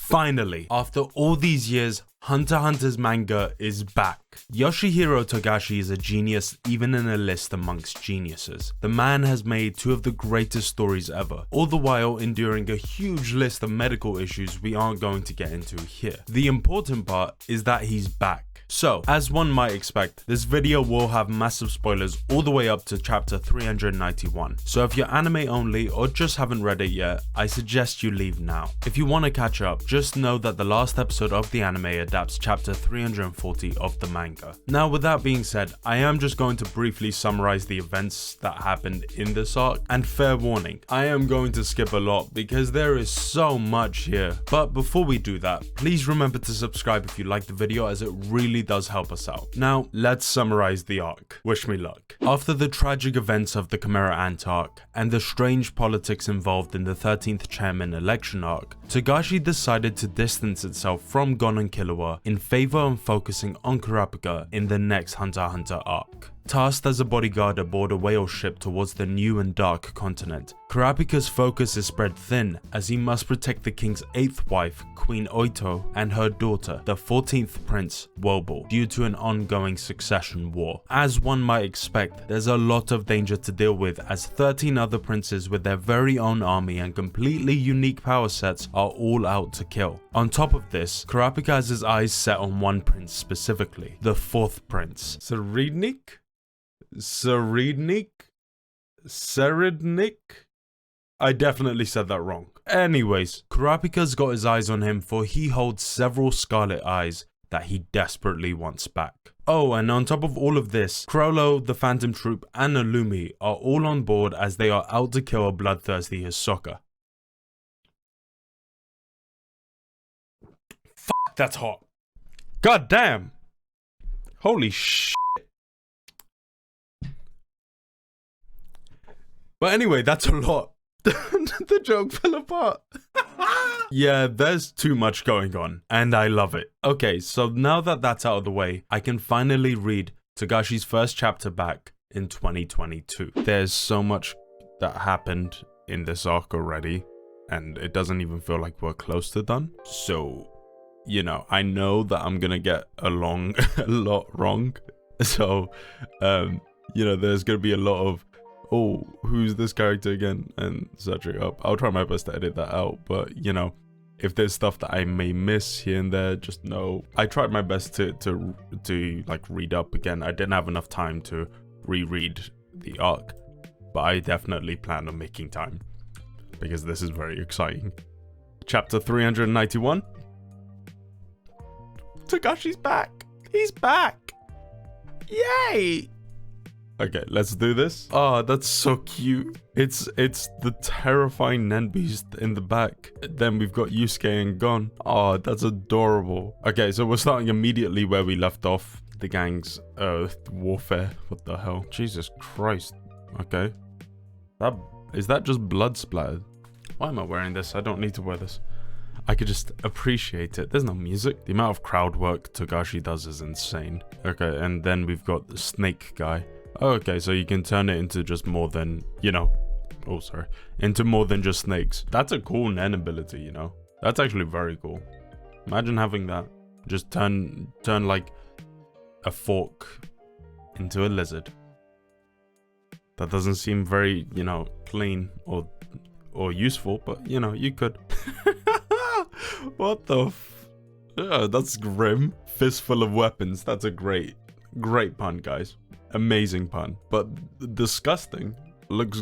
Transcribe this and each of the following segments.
Finally, after all these years, Hunter x Hunter's manga is back. Yoshihiro Togashi is a genius even in a list amongst geniuses. The man has made two of the greatest stories ever, all the while enduring a huge list of medical issues we aren't going to get into here. The important part is that he's back. So, as one might expect, this video will have massive spoilers all the way up to chapter 391. So if you're anime only or just haven't read it yet, I suggest you leave now. If you want to catch up, just know that the last episode of the anime adapts chapter 340 of the manga. Now with that being said, I am just going to briefly summarize the events that happened in this arc, and fair warning, I am going to skip a lot because there is so much here. But before we do that, please remember to subscribe if you like the video, as it really does help us out. Now, let's summarize the arc. Wish me luck. After the tragic events of the Chimera Ant arc, and the strange politics involved in the 13th chairman election arc, Togashi decided to distance itself from Gon and Killua in favor of focusing on Kurapika in the next Hunter x Hunter arc. Tasked as a bodyguard aboard a whale ship towards the new and dark continent, Kurapika's focus is spread thin as he must protect the king's 8th wife, Queen Oito, and her daughter, the 14th prince, Wobble, due to an ongoing succession war. As one might expect, there's a lot of danger to deal with, as 13 other princes with their very own army and completely unique power sets are all out to kill. On top of this, Kurapika has his eyes set on one prince specifically, the 4th prince, Serednik? I definitely said that wrong. Anyways, Kurapika's got his eyes on him, for he holds several scarlet eyes that he desperately wants back. Oh, and on top of all of this, Crollo, the Phantom Troop, and Illumi are all on board as they are out to kill a bloodthirsty Hisoka. Fuck, that's hot. God damn. Holy shit. But anyway, that's a lot. The joke fell apart. Yeah, there's too much going on, and I love it. Okay, so now that that's out of the way, I can finally read Togashi's first chapter back in 2022. There's so much that happened in this arc already, and it doesn't even feel like we're close to done. So, you know, I know that I'm gonna get a lot wrong. So, you know, there's gonna be a lot of, oh, who's this character again, and searching up. I'll try my best to edit that out, but you know, if there's stuff that I may miss here and there, just know I tried my best to like read up again. I didn't have enough time to reread the arc, but I definitely plan on making time because this is very exciting. Chapter 391. Togashi's back. He's back. Yay! Okay, let's do this. Oh, that's so cute. It's the terrifying Nen Beast in the back. Then we've got Yusuke and Gon. Oh, that's adorable. Okay, so we're starting immediately where we left off. The gang's warfare. What the hell? Jesus Christ. Okay. Is that just blood splattered? Why am I wearing this? I don't need to wear this. I could just appreciate it. There's no music. The amount of crowd work Togashi does is insane. Okay, and then we've got the snake guy. Oh, okay, so you can turn it into just more than, you know, into more than just snakes. That's a cool Nen ability, you know. That's actually very cool. Imagine having that. Just turn like a fork into a lizard. That doesn't seem very, you know, clean or useful, but you know, you could. What the that's grim. Fistful of weapons. That's a great pun, guys. Amazing pun, but disgusting. Looks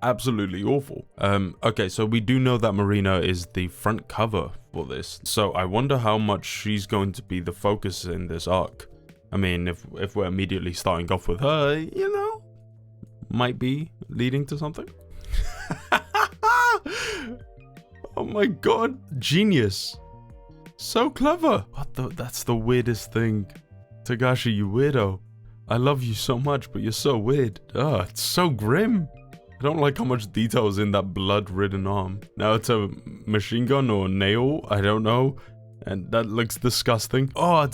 absolutely awful. Okay, so we do know that Marina is the front cover for this, so I wonder how much she's going to be the focus in this arc. I mean, if we're immediately starting off with her, you know, might be leading to something. Oh my god, genius. So clever. That's the weirdest thing. Togashi, you weirdo. I love you so much, but you're so weird. Ugh, it's so grim. I don't like how much detail is in that blood-ridden arm. Now it's a machine gun or nail, I don't know. And that looks disgusting. Oh,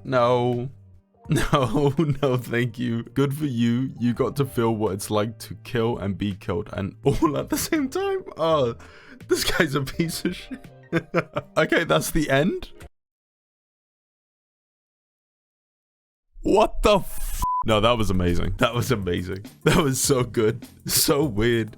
no. No, no, thank you. Good for you. You got to feel what it's like to kill and be killed and all at the same time. Oh, this guy's a piece of shit. Okay, that's the end. What the f? No, that was amazing. That was amazing. That was so good. So weird.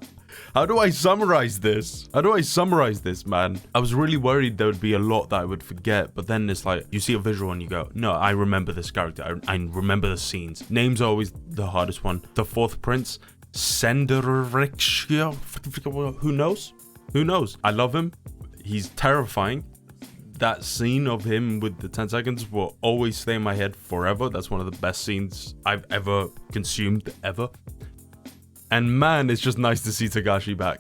How do I summarize this? How do I summarize this, man? I was really worried there would be a lot that I would forget, but then it's like, you see a visual and you go, no, I remember this character. I remember the scenes. Names are always the hardest one. The fourth prince, Senderixia. Who knows? Who knows? I love him. He's terrifying. That scene of him with the 10 seconds will always stay in my head forever. That's one of the best scenes I've ever consumed, ever. And man, it's just nice to see Togashi back.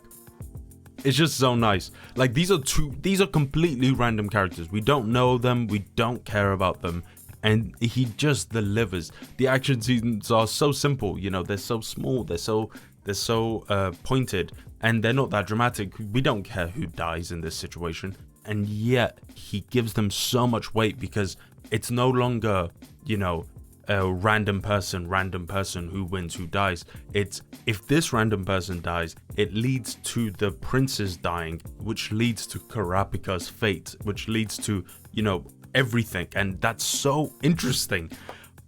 It's just so nice. Like, these are completely random characters. We don't know them, we don't care about them, and he just delivers. The action scenes are so simple, you know, they're so small, they're so pointed, and they're not that dramatic. We don't care who dies in this situation, and yet he gives them so much weight because it's no longer, you know, a random person who wins, who dies. It's, if this random person dies, it leads to the princes dying, which leads to Kurapika's fate, which leads to, you know, everything. And that's so interesting.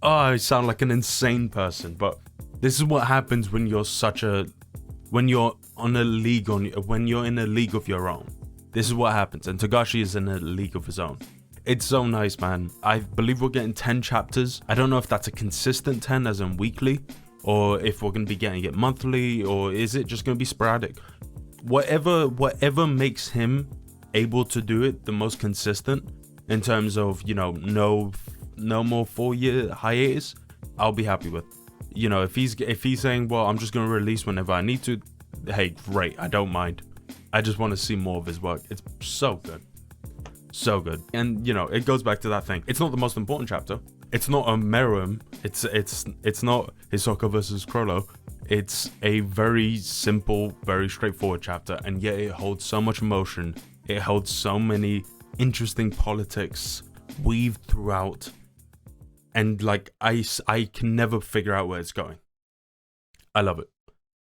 Oh, I sound like an insane person, but this is what happens when you're when you're in a league of your own. This is what happens, and Togashi is in a league of his own. It's so nice, man. I believe we're getting 10 chapters. I don't know if that's a consistent 10 as in weekly, or if we're going to be getting it monthly, or is it just going to be sporadic? Whatever makes him able to do it the most consistent in terms of, you know, no more 4-year hiatus, I'll be happy with. You know, if he's saying, well, I'm just going to release whenever I need to, hey, great, I don't mind. I just want to see more of his work. It's so good. So good. And, you know, it goes back to that thing. It's not the most important chapter. It's not a Meruem. It's not Hisoka versus Crollo. It's a very simple, very straightforward chapter, and yet it holds so much emotion. It holds so many interesting politics weaved throughout, and like I can never figure out where it's going. I love it.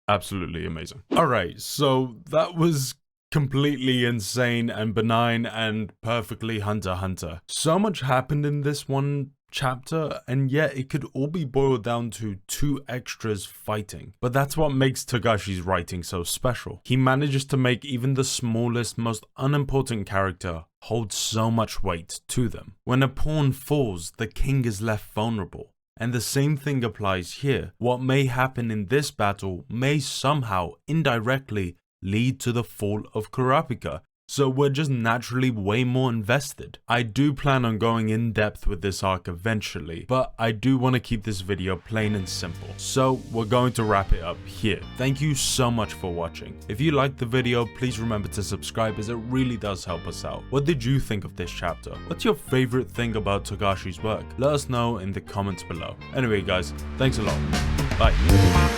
Absolutely amazing. All right, so that was completely insane and benign and perfectly Hunter x Hunter. So much happened in this one chapter, and yet it could all be boiled down to 2 extras fighting. But that's what makes Togashi's writing so special. He manages to make even the smallest, most unimportant character hold so much weight to them. When a pawn falls, the king is left vulnerable. And the same thing applies here. What may happen in this battle may somehow, indirectly, lead to the fall of Kurapika, so we're just naturally way more invested. I do plan on going in depth with this arc eventually, but I do want to keep this video plain and simple, so we're going to wrap it up here. Thank you so much for watching. If you liked the video, please remember to subscribe, as it really does help us out. What did you think of this chapter? What's your favorite thing about Togashi's work? Let us know in the comments below. Anyway guys, thanks a lot. Bye.